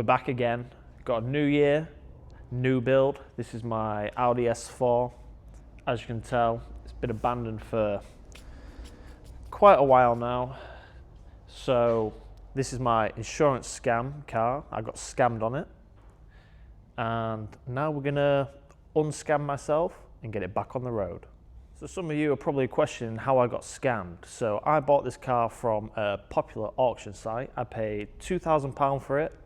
We're back again. Got a new year, new build. This is my Audi S4. As you can tell, it's been abandoned for quite a while now. So this is my insurance scam car. I got scammed on it. And now we're gonna unscam myself and get it back on the road. So some of you are probably questioning how I got scammed. So I bought this car from a popular auction site. I paid £2,000 for it.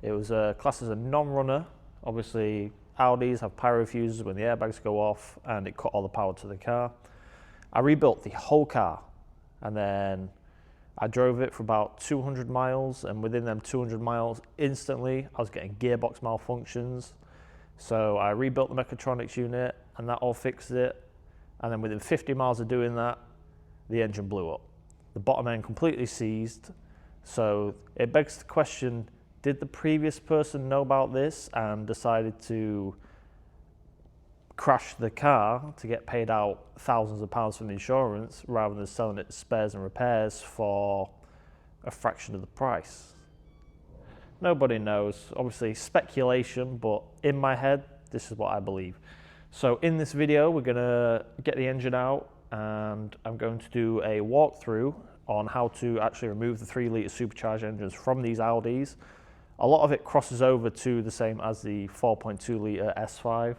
It was classed as a non-runner. Obviously, Audis have pyro fuses when the airbags go off, and it cut all the power to the car. I rebuilt the whole car, and then I drove it for about 200 miles, and within them 200 miles, instantly, I was getting gearbox malfunctions. So I rebuilt the mechatronics unit, and that all fixed it. And then within 50 miles of doing that, the engine blew up. The bottom end completely seized. So it begs the question, did the previous person know about this and decided to crash the car to get paid out thousands of pounds from the insurance rather than selling it to spares and repairs for a fraction of the price? Nobody knows. Obviously speculation, but in my head, this is what I believe. So in this video, we're gonna get the engine out and I'm going to do a walkthrough on how to actually remove the 3-litre supercharged engines from these Audis. A lot of it crosses over to the same as the 4.2-litre S5.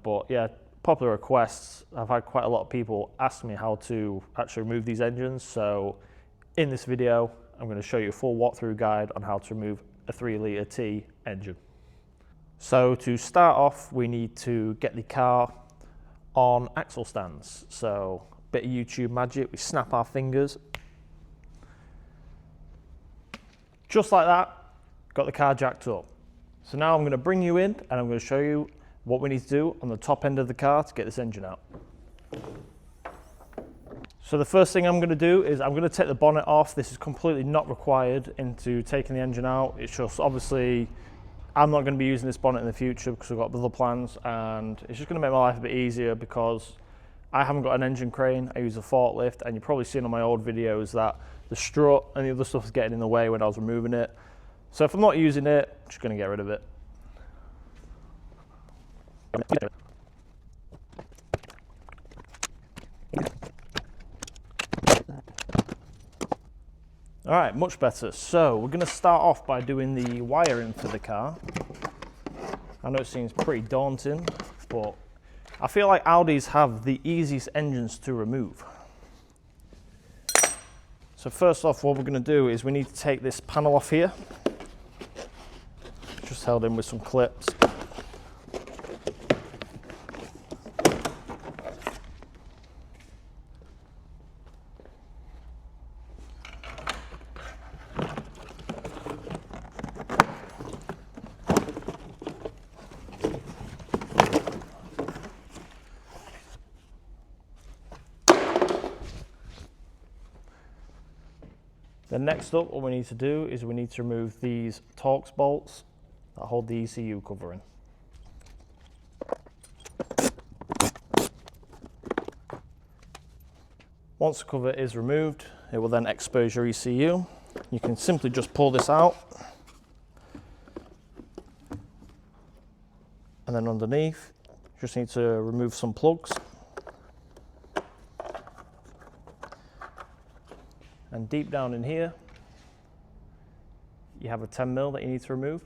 But yeah, popular requests. I've had quite a lot of people ask me how to actually remove these engines. So in this video, I'm going to show you a full walkthrough guide on how to remove a 3-litre T engine. So to start off, we need to get the car on axle stands. So a bit of YouTube magic, we snap our fingers. Just like that, got the car jacked up. So now I'm going to bring you in and I'm going to show you what we need to do on the top end of the car to get this engine out. So the first thing I'm going to do is I'm going to take the bonnet off. This is completely not required into taking the engine out. It's just obviously I'm not going to be using this bonnet in the future because I've got other plans, and it's just going to make my life a bit easier because I haven't got an engine crane. I use a forklift, and you've probably seen on my old videos that the strut and the other stuff is getting in the way when I was removing it. So if I'm not using it, I'm just going to get rid of it. All right, much better. So we're going to start off by doing the wiring for the car. I know it seems pretty daunting, but I feel like Audis have the easiest engines to remove. So first off, what we're going to do is we need to take this panel off here. Just held in with some clips. Then next up, what we need to do is we need to remove these Torx bolts that hold the ECU cover in. Once the cover is removed, it will then expose your ECU. You can simply just pull this out. And then underneath, you just need to remove some plugs. And deep down in here, you have a 10mm that you need to remove.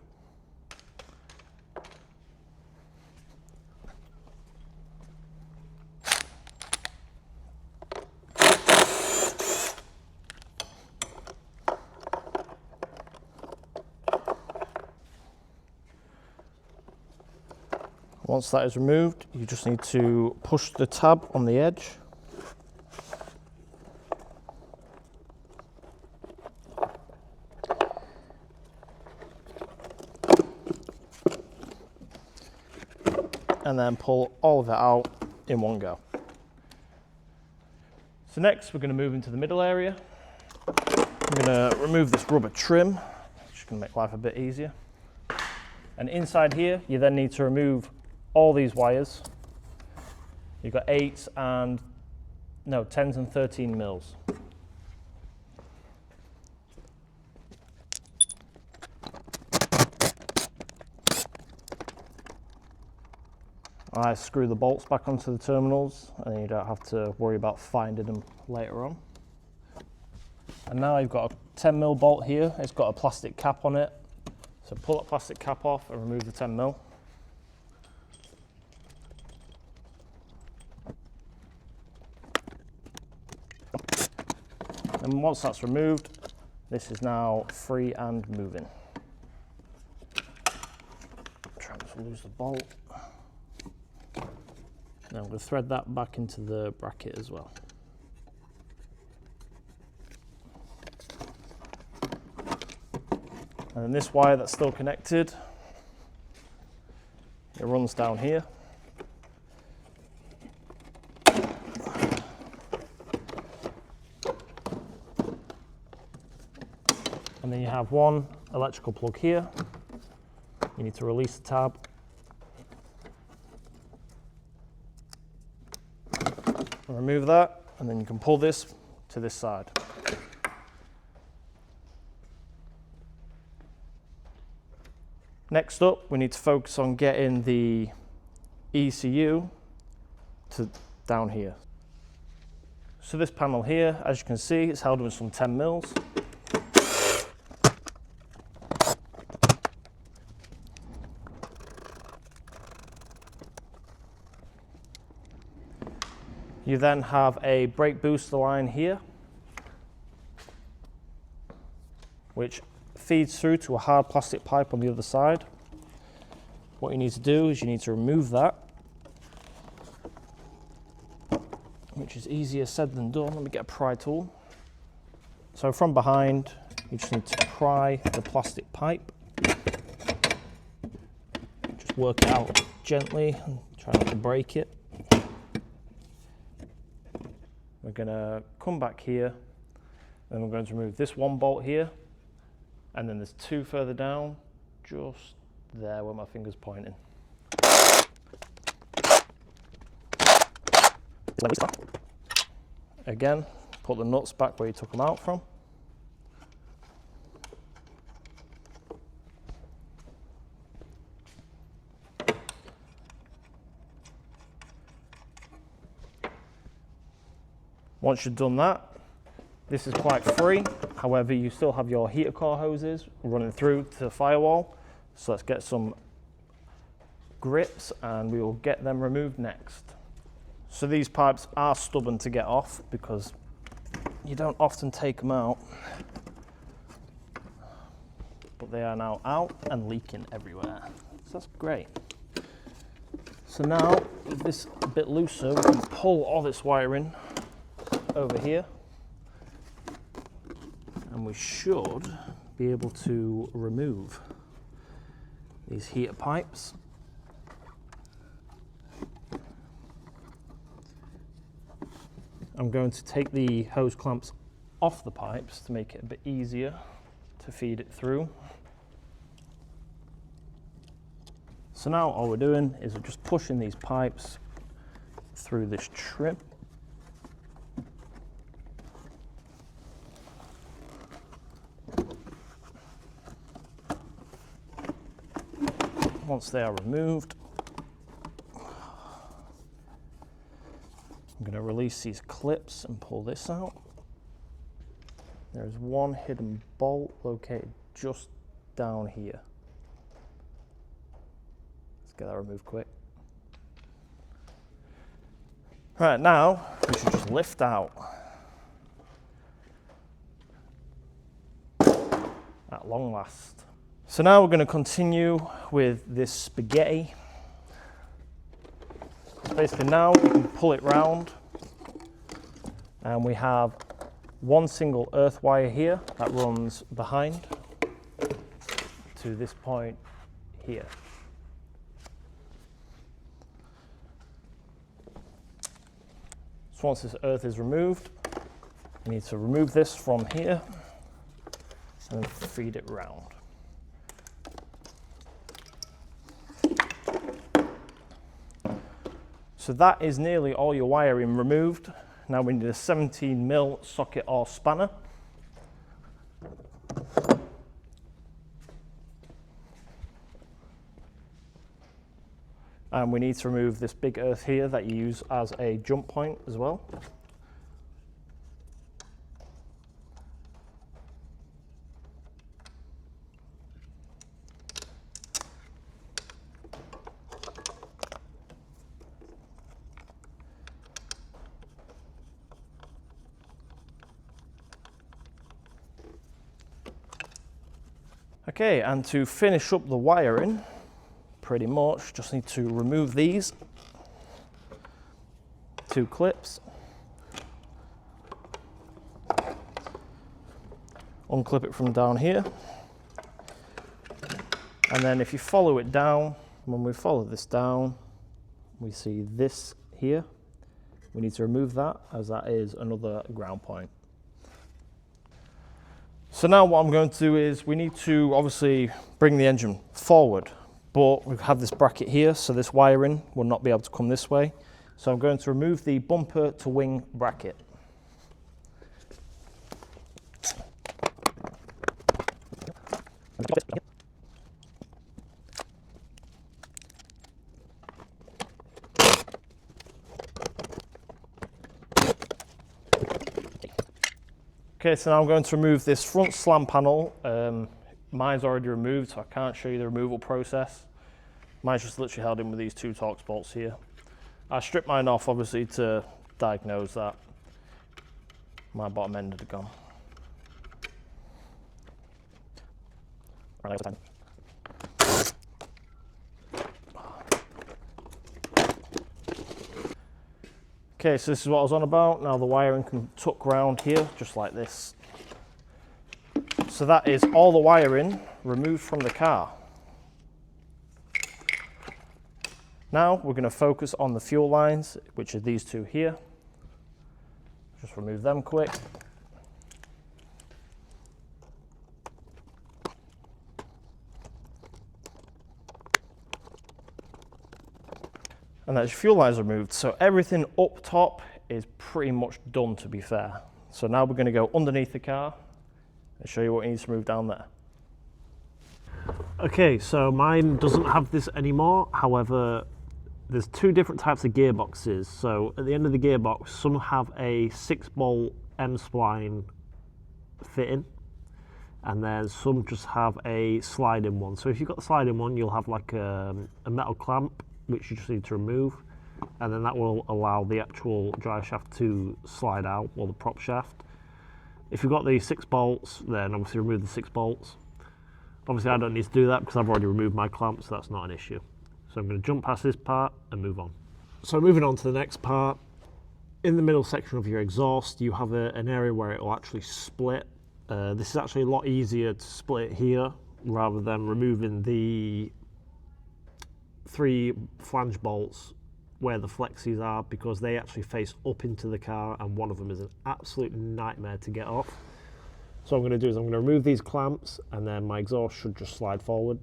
Once that is removed, you just need to push the tab on the edge. And then pull all of it out in one go. So next we're going to move into the middle area. I'm going to remove this rubber trim, which is going to make life a bit easier. And inside here, you then need to remove all these wires. You've got 10s and 13 mils. I screw the bolts back onto the terminals and you don't have to worry about finding them later on. And now you've got a 10mm bolt here. It's got a plastic cap on it. So pull that plastic cap off and remove the 10mm. And once that's removed, this is now free and moving. Try not to lose the bolt. Now I'm going to thread that back into the bracket as well. And then this wire that's still connected, it runs down here. And then you have one electrical plug here. You need to release the tab. Remove that, and then you can pull this to this side. Next up, we need to focus on getting the ECU to down here. So this panel here, as you can see, it's held with some 10mm. You then have a brake booster line here, which feeds through to a hard plastic pipe on the other side. What you need to do is you need to remove that, which is easier said than done. Let me get a pry tool. So from behind, you just need to pry the plastic pipe. Just work it out gently and try not to break it. We're going to come back here, then we're going to remove this one bolt here, and then there's two further down, just there where my finger's pointing. Again, put the nuts back where you took them out from. Once you've done that, this is quite free. However, you still have your heater core hoses running through to the firewall. So let's get some grips and we will get them removed next. So these pipes are stubborn to get off because you don't often take them out. But they are now out and leaking everywhere. So that's great. So now, with this a bit looser, we can pull all this wiring over here, and we should be able to remove these heater pipes. I'm going to take the hose clamps off the pipes to make it a bit easier to feed it through. So now all we're doing is we're just pushing these pipes through this trim. Once they are removed, I'm going to release these clips and pull this out. There's one hidden bolt located just down here. Let's get that removed quick. Right, now we should just lift out. At long last. So now we're going to continue with this spaghetti. So basically now we can pull it round, and we have one single earth wire here that runs behind to this point here. So once this earth is removed, we need to remove this from here and feed it round. So that is nearly all your wiring removed. Now we need a 17mm socket or spanner. And we need to remove this big earth here that you use as a jump point as well. Okay, and to finish up the wiring, pretty much just need to remove these two clips, unclip it from down here, and then if you follow it down, when we follow this down, we see this here. We need to remove that, as that is another ground point. So now what I'm going to do is we need to obviously bring the engine forward, but we have this bracket here, so this wiring will not be able to come this way. So I'm going to remove the bumper to wing bracket. Okay, so now I'm going to remove this front slam panel. Mine's already removed, so I can't show you the removal process. Mine's just literally held in with these two Torx bolts here. I stripped mine off, obviously, to diagnose that my bottom end had gone. Okay, so this is what I was on about. Now the wiring can tuck round here, just like this. So that is all the wiring removed from the car. Now we're going to focus on the fuel lines, which are these two here. Just remove them quick. And that's your fuel lines removed. So everything up top is pretty much done, to be fair. So now we're going to go underneath the car and show you what needs to move down there. Okay, so mine doesn't have this anymore. However, there's two different types of gearboxes. So at the end of the gearbox, some have a 6-bolt M-spline fitting, and then some just have a sliding one. So if you've got the sliding one, you'll have like a metal clamp, which you just need to remove, and then that will allow the actual drive shaft to slide out, or the prop shaft. If you've got the 6 bolts, then obviously remove the 6 bolts. Obviously I don't need to do that because I've already removed my clamp, so that's not an issue. So I'm going to jump past this part and move on. So moving on to the next part, in the middle section of your exhaust, you have an area where it will actually split. This is actually a lot easier to split here rather than removing the 3 flange bolts where the flexies are, because they actually face up into the car and one of them is an absolute nightmare to get off. So what I'm going to do is I'm going to remove these clamps and then my exhaust should just slide forward.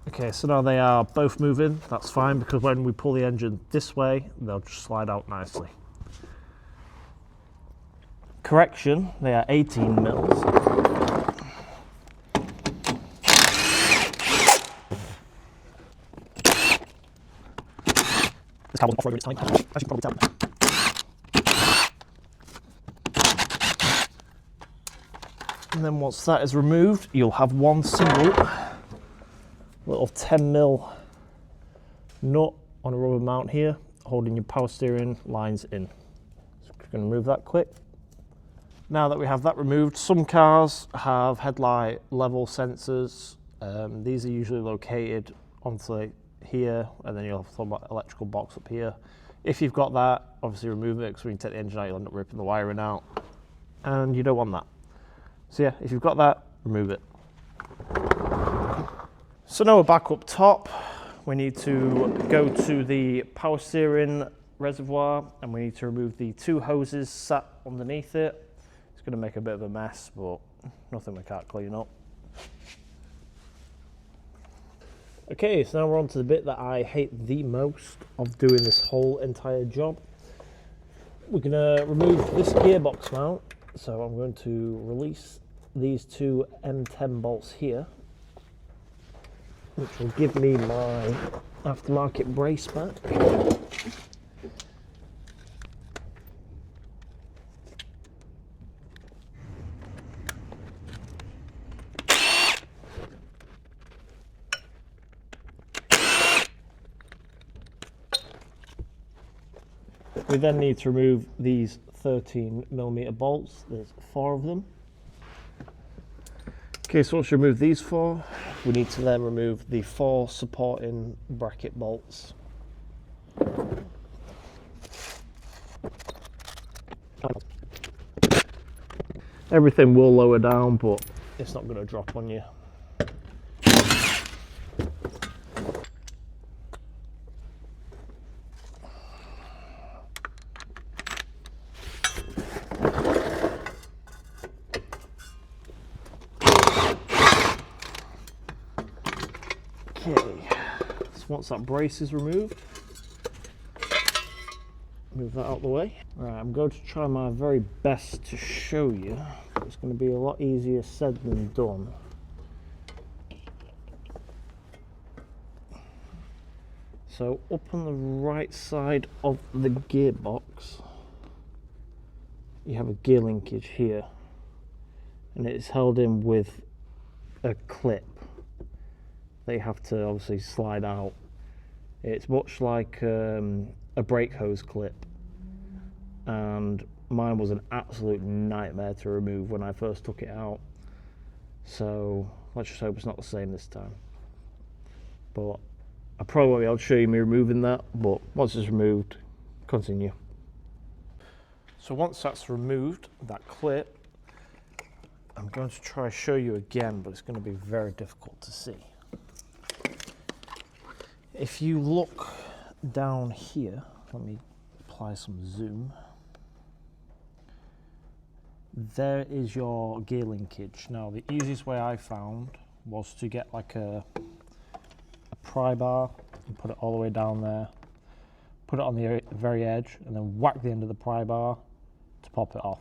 Okay, so now they are both moving. That's fine, because when we pull the engine this way, they'll just slide out nicely. Correction, they are 18 mils. This car wasn't off-road at its time, as you can probably tell. And then once that is removed, you'll have one single little 10 mil nut on a rubber mount here, holding your power steering lines in. So we're going to remove that quick. Now that we have that removed, some cars have headlight level sensors. These are usually located onto here, and then you'll have some electrical box up here. If you've got that, obviously remove it, because when you take the engine out, you'll end up ripping the wiring out, and you don't want that. So yeah, if you've got that, remove it. So now we're back up top. We need to go to the power steering reservoir, and we need to remove the 2 hoses sat underneath it. It's going to make a bit of a mess, but nothing we can't clean up. Okay, so now we're on to the bit that I hate the most of doing this whole entire job. we're going to remove this gearbox mount. So I'm going to release these two M10 bolts here, which will give me my aftermarket brace back. We then need to remove these 13mm bolts. There's 4 of them. Okay, so once you remove these 4, we need to then remove the 4 supporting bracket bolts. Everything will lower down, but it's not going to drop on you. Okay, so once that brace is removed, move that out of the way. Right, I'm going to try my very best to show you. It's going to be a lot easier said than done. So up on the right side of the gearbox, you have a gear linkage here, and it's held in with a clip. They have to obviously slide out. It's much like a brake hose clip, and mine was an absolute nightmare to remove when I first took it out. So let's just hope it's not the same this time. But I probably won't be able to show you me removing that, but once it's removed, continue. So once that's removed, that clip, I'm going to try to show you again, but it's going to be very difficult to see. If you look down here, let me apply some zoom. There is your gear linkage. Now, the easiest way I found was to get like a pry bar and put it all the way down there, put it on the very edge, and then whack the end of the pry bar to pop it off.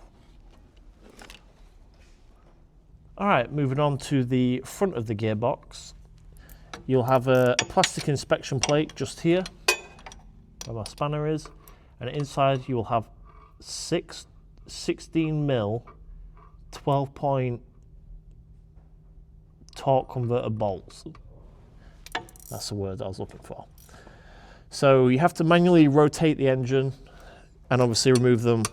All right, moving on to the front of the gearbox. You'll have a plastic inspection plate just here, where my spanner is, and inside you will have 6 16mm 12-point torque converter bolts. That's the word I was looking for. So you have to manually rotate the engine and obviously remove them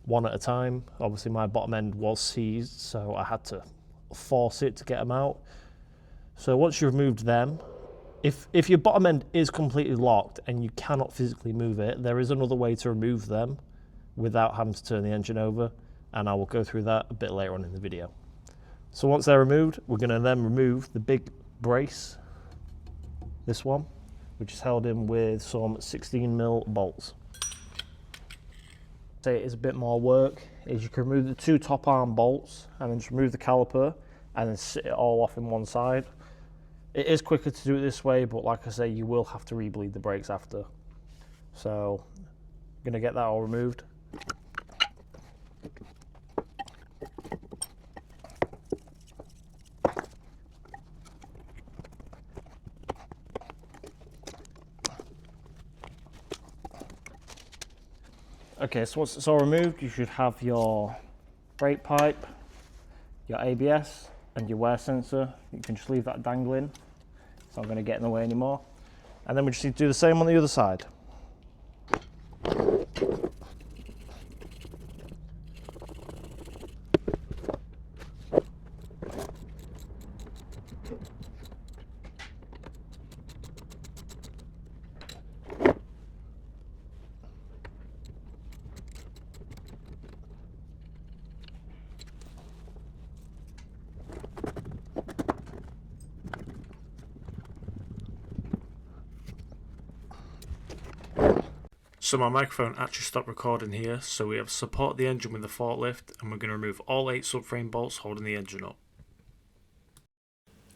one at a time. Obviously my bottom end was seized, so I had to force it to get them out. So once you've removed them, if your bottom end is completely locked and you cannot physically move it, there is another way to remove them without having to turn the engine over, and I will go through that a bit later on in the video. So once they're removed, we're going to then remove the big brace, this one, which is held in with some 16mm bolts. Say it is a bit more work, is you can remove the 2 top arm bolts and then just remove the caliper and then sit it all off in one side. It is quicker to do it this way, but like I say, you will have to re-bleed the brakes after. So I'm going to get that all removed. Okay, so once it's all removed, you should have your brake pipe, your ABS, and your wear sensor. You can just leave that dangling. It's not going to get in the way anymore. And then we just need to do the same on the other side. So my microphone actually stopped recording here, so we have support the engine with the forklift, and we're going to remove all 8 subframe bolts holding the engine up.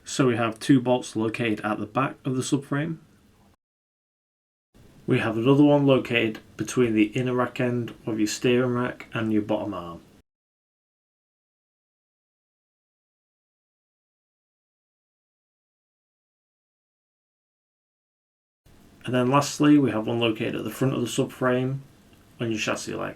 So we have 2 bolts located at the back of the subframe. We have another one located between the inner rack end of your steering rack and your bottom arm. And then lastly, we have one located at the front of the subframe on your chassis leg.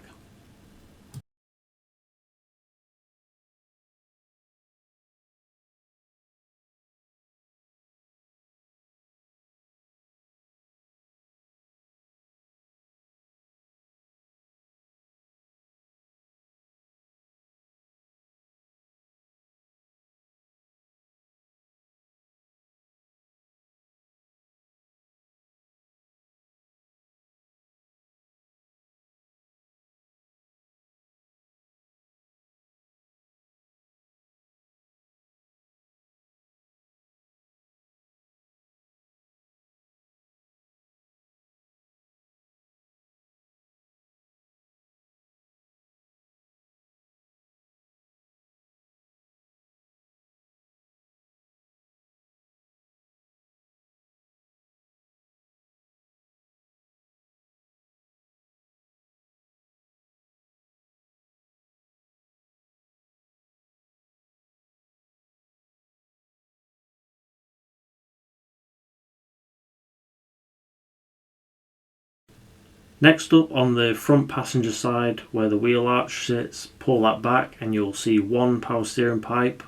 Next up, on the front passenger side where the wheel arch sits, pull that back and you'll see one power steering pipe.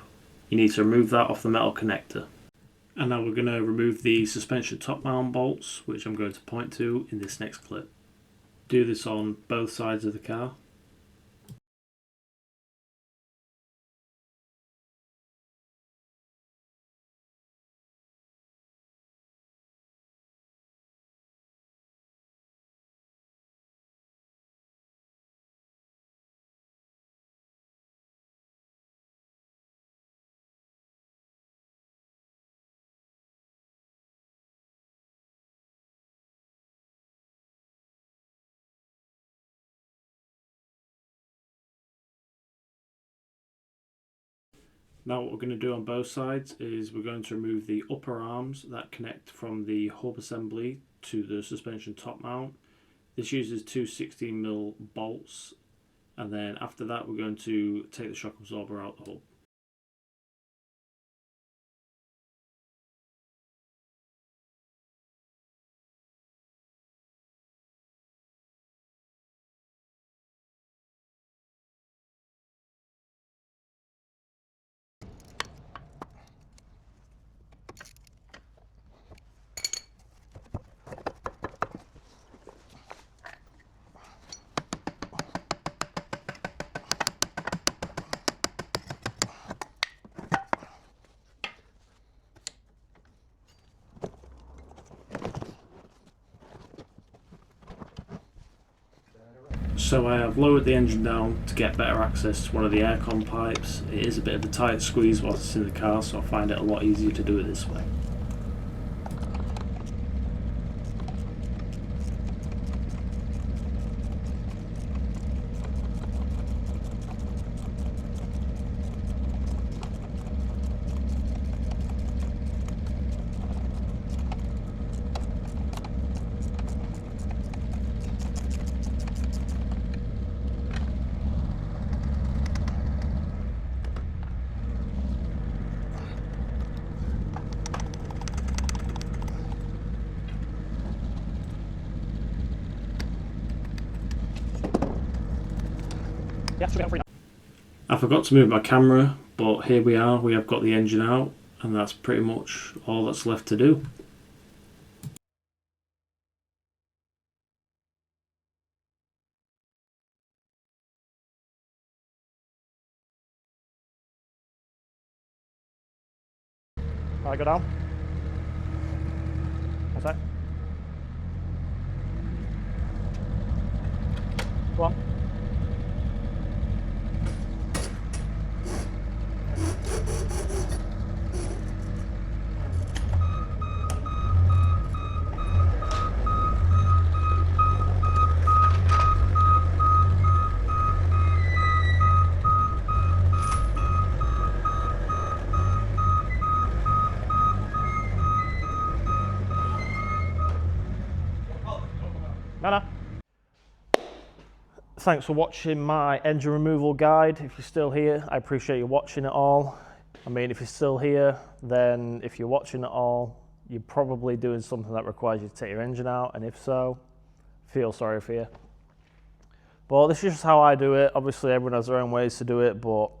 You need to remove that off the metal connector. And now we're going to remove the suspension top mount bolts, which I'm going to point to in this next clip. Do this on both sides of the car. Now what we're going to do on both sides is we're going to remove the upper arms that connect from the hub assembly to the suspension top mount. This uses two 16mm bolts, and then after that we're going to take the shock absorber out the hub. So I have lowered the engine down to get better access to one of the aircon pipes. It is a bit of a tight squeeze whilst it's in the car, so I find it a lot easier to do it this way. I forgot to move my camera, but here we are, we have got the engine out, and that's pretty much all that's left to do. Alright, go down. What's that? Go on. Ta-da. Thanks for watching my engine removal guide. If you're still here, I appreciate you watching it all. I mean, if you're still here, then if you're watching it all, you're probably doing something that requires you to take your engine out, and if so, feel sorry for you. But this is just how I do it. Obviously, everyone has their own ways to do it, but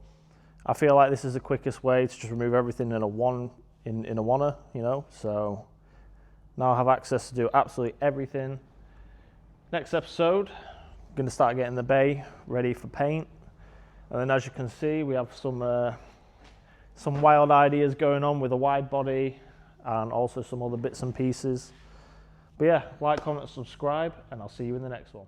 I feel like this is the quickest way to just remove everything in a oneer, you know. So now I have access to do absolutely everything. Next episode, I'm going to start getting the bay ready for paint, and then as you can see, we have some wild ideas going on with a wide body and also some other bits and pieces. But yeah, like, comment, subscribe, and I'll see you in the next one.